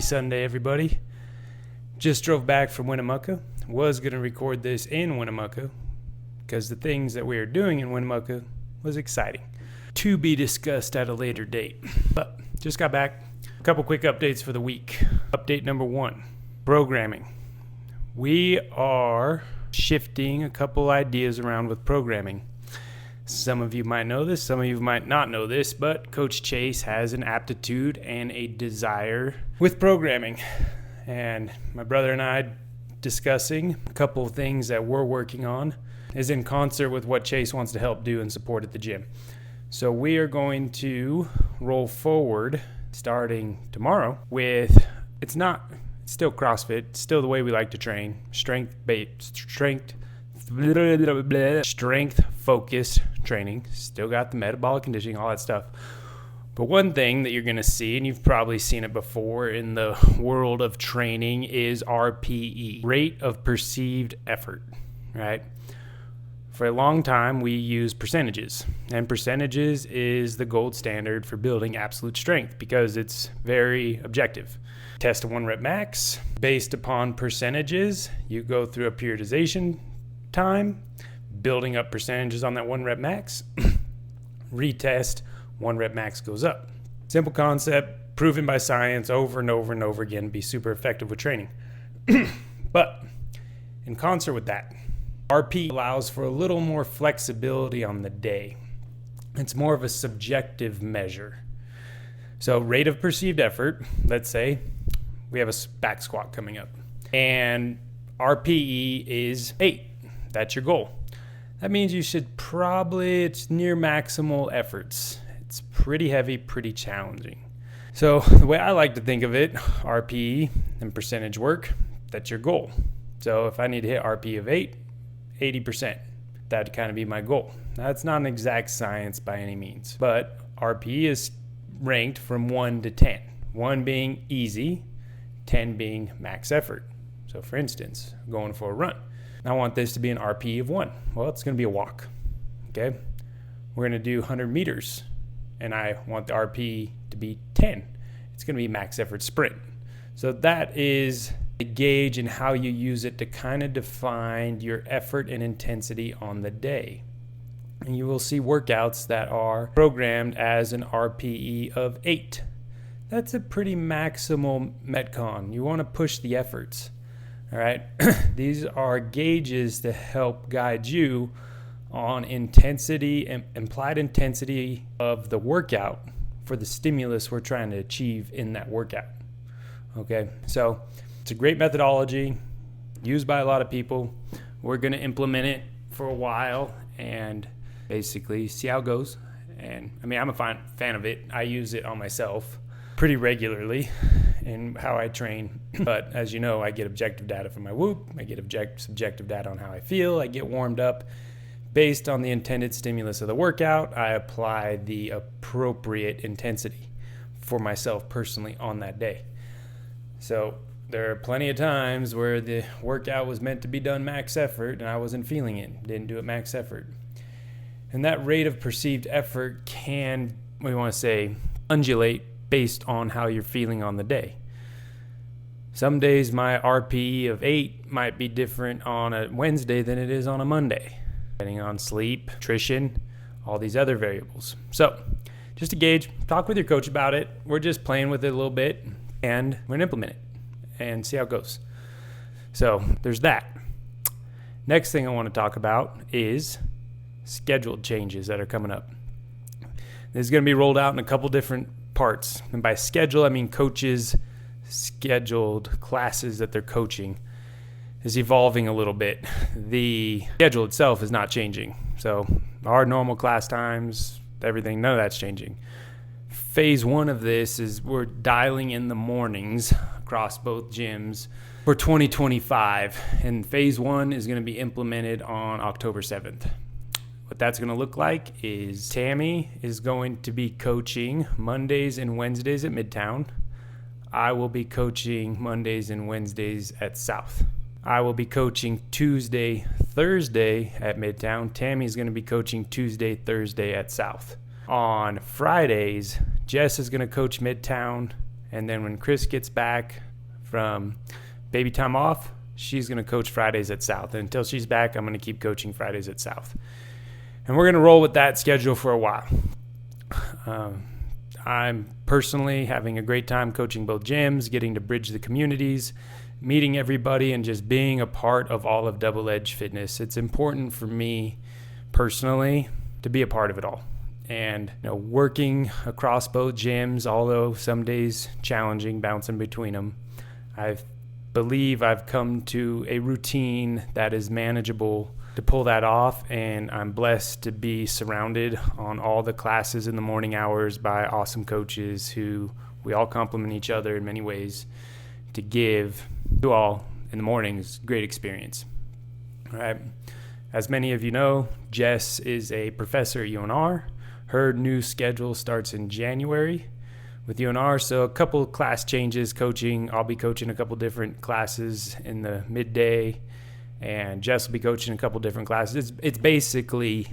Sunday, everybody. Just drove back from Winnemucca. Was going to record this in Winnemucca because the things that we are doing in Winnemucca was exciting. To be discussed at a later date. But just got back. A couple quick updates for the week. Update number 1, programming. We are shifting a couple ideas around with programming. Some of you might know this, some of you might not know this, but Coach Chase has an aptitude and a desire with programming. And my brother and I discussing a couple of things that we're working on is in concert with what Chase wants to help do and support at the gym. So we are going to roll forward starting tomorrow with, it's still CrossFit, still the way we like to train, strength focused training, still got the metabolic conditioning, all that stuff. But one thing that you're going to see, and you've probably seen it before in the world of training, is RPE, rate of perceived effort, right? For a long time, we use percentages, and percentages is the gold standard for building absolute strength because it's very objective. Test a 1 rep max based upon percentages. You go through a periodization time, building up percentages on that 1 rep max, retest, 1 rep max goes up. Simple concept, proven by science over and over and over again, be super effective with training. But in concert with that, RP allows for a little more flexibility on the day. It's more of a subjective measure. So rate of perceived effort, let's say we have a back squat coming up and RPE is 8. That's your goal. That means you should it's near maximal efforts. It's pretty heavy, pretty challenging. So the way I like to think of it, RPE and percentage work, that's your goal. So if I need to hit RPE of 8, 80%, that'd kind of be my goal. That's not an exact science by any means, but RPE is ranked from 1 to 10. 1 being easy, 10 being max effort. So for instance, going for a run. I want this to be an RPE of 1. Well, it's going to be a walk. Okay. We're going to do 100 meters and I want the RPE to be 10. It's going to be max effort sprint. So that is a gauge in how you use it to kind of define your effort and intensity on the day. And you will see workouts that are programmed as an RPE of 8. That's a pretty maximal Metcon. You want to push the efforts. All right. These are gauges to help guide you on intensity and implied intensity of the workout for the stimulus we're trying to achieve in that workout. Okay. So it's a great methodology used by a lot of people. We're going to implement it for a while and basically see how it goes. And I mean, I'm a fan of it. I use it on myself pretty regularly in how I train. But as you know, I get objective data from my Whoop. I get subjective data on how I feel. I get warmed up. Based on the intended stimulus of the workout, I apply the appropriate intensity for myself personally on that day. So there are plenty of times where the workout was meant to be done max effort and I wasn't feeling it, didn't do it max effort. And that rate of perceived effort can, undulate based on how you're feeling on the day. Some days my RPE of 8 might be different on a Wednesday than it is on a Monday, depending on sleep, nutrition, all these other variables. So just to gauge, talk with your coach about it. We're just playing with it a little bit and we're going to implement it and see how it goes. So there's that. Next thing I want to talk about is scheduled changes that are coming up. This is going to be rolled out in a couple different parts. And by schedule, I mean coaches' scheduled classes that they're coaching is evolving a little bit. The schedule itself is not changing. So our normal class times, everything, none of that's changing. Phase 1 of this is we're dialing in the mornings across both gyms for 2025. And phase 1 is going to be implemented on October 7th. What that's going to look like is Tammy is going to be coaching Mondays and Wednesdays at Midtown. I will be coaching Mondays and Wednesdays at South. I will be coaching Tuesday, Thursday at Midtown. Tammy's going to be coaching Tuesday, Thursday at South. On Fridays, Jess is going to coach Midtown And then when Kris gets back from baby time off, she's going to coach Fridays at South. And until she's back, I'm going to keep coaching Fridays at South. And we're going to roll with that schedule for a while. I'm personally having a great time coaching both gyms, getting to bridge the communities, meeting everybody, and just being a part of all of Double Edge Fitness. It's important for me personally to be a part of it all. And working across both gyms, although some days challenging, bouncing between them, I believe I've come to a routine that is manageable to pull that off, and I'm blessed to be surrounded on all the classes in the morning hours by awesome coaches who we all complement each other in many ways to give to all in the mornings great experience. All right. As many of you know, Jess is a professor at UNR. Her new schedule starts in January with UNR, so a couple class changes coaching. I'll be coaching a couple different classes in the midday, and Jess will be coaching a couple different classes. It's basically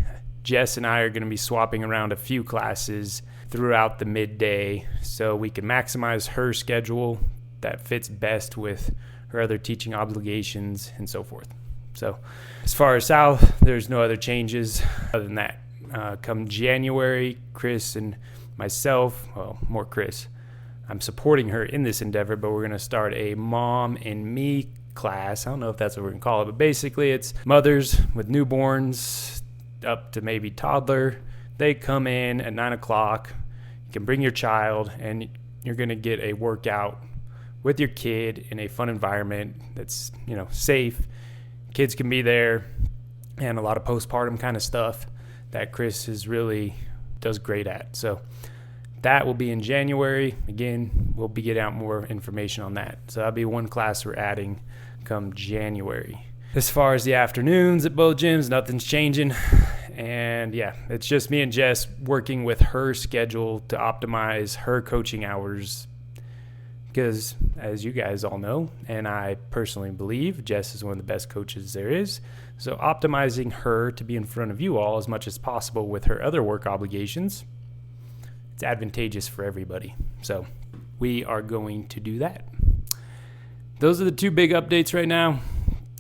Jess and I are going to be swapping around a few classes throughout the midday so we can maximize her schedule that fits best with her other teaching obligations and so forth. So as far as South, there's no other changes other than that. Come January, Kris and myself, well, more Kris, I'm supporting her in this endeavor, but we're going to start a mom and me class. I don't know if that's what we're going to call it, but basically it's mothers with newborns up to maybe toddler. They come in at 9 o'clock. You can bring your child, and you're going to get a workout with your kid in a fun environment that's, safe. Kids can be there, and a lot of postpartum kind of stuff that Kris does great at. So that will be in January. Again, we'll be getting out more information on that. So that'll be one class we're adding come January. As far as the afternoons at both gyms, nothing's changing. And yeah, it's just me and Jess working with her schedule to optimize her coaching hours. Because as you guys all know, and I personally believe, Jess is one of the best coaches there is. So optimizing her to be in front of you all as much as possible with her other work obligations, it's advantageous for everybody. So we are going to do that. Those are the two big updates right now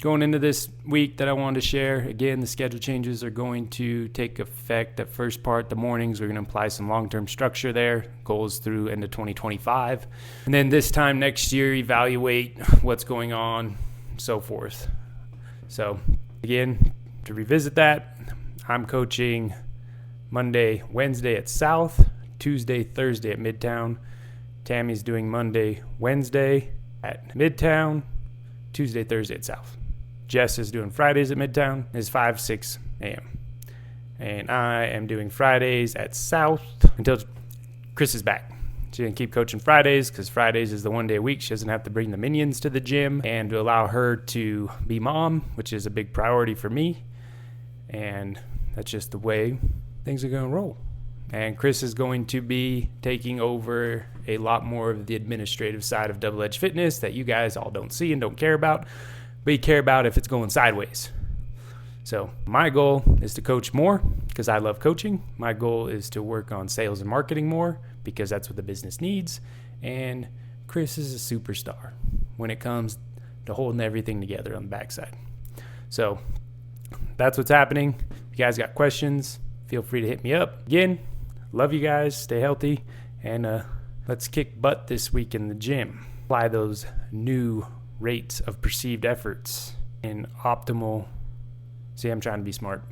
going into this week that I wanted to share. Again, the schedule changes are going to take effect. That first part, the mornings, we're going to apply some long-term structure there. Goals through end of 2025. And then this time next year, evaluate what's going on, so forth. So again, to revisit that, I'm coaching Monday, Wednesday at South, Tuesday, Thursday at Midtown. Tammy's doing Monday, Wednesday at Midtown, Tuesday, Thursday at South. Jess is doing Fridays at Midtown. It's 5-6 a.m. And I am doing Fridays at South until Kris is back. She's going to keep coaching Fridays because Fridays is the one day a week she doesn't have to bring the minions to the gym, and to allow her to be mom, which is a big priority for me. And that's just the way things are going to roll. And Kris is going to be taking over a lot more of the administrative side of Double Edge Fitness that you guys all don't see and don't care about, but you care about if it's going sideways. So my goal is to coach more because I love coaching. My goal is to work on sales and marketing more because that's what the business needs. And Kris is a superstar when it comes to holding everything together on the backside. So that's what's happening. If you guys got questions, feel free to hit me up. Again, love you guys. Stay healthy. And let's kick butt this week in the gym. Apply those new rates of perceived efforts in optimal. See, I'm trying to be smart.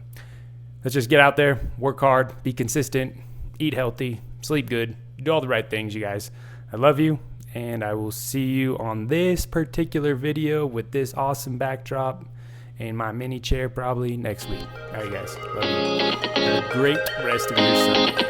Let's just get out there, work hard, be consistent, eat healthy, sleep good, do all the right things, you guys. I love you, and I will see you on this particular video with this awesome backdrop and my mini chair probably next week. All right, guys. Love you. Have a great rest of your Sunday.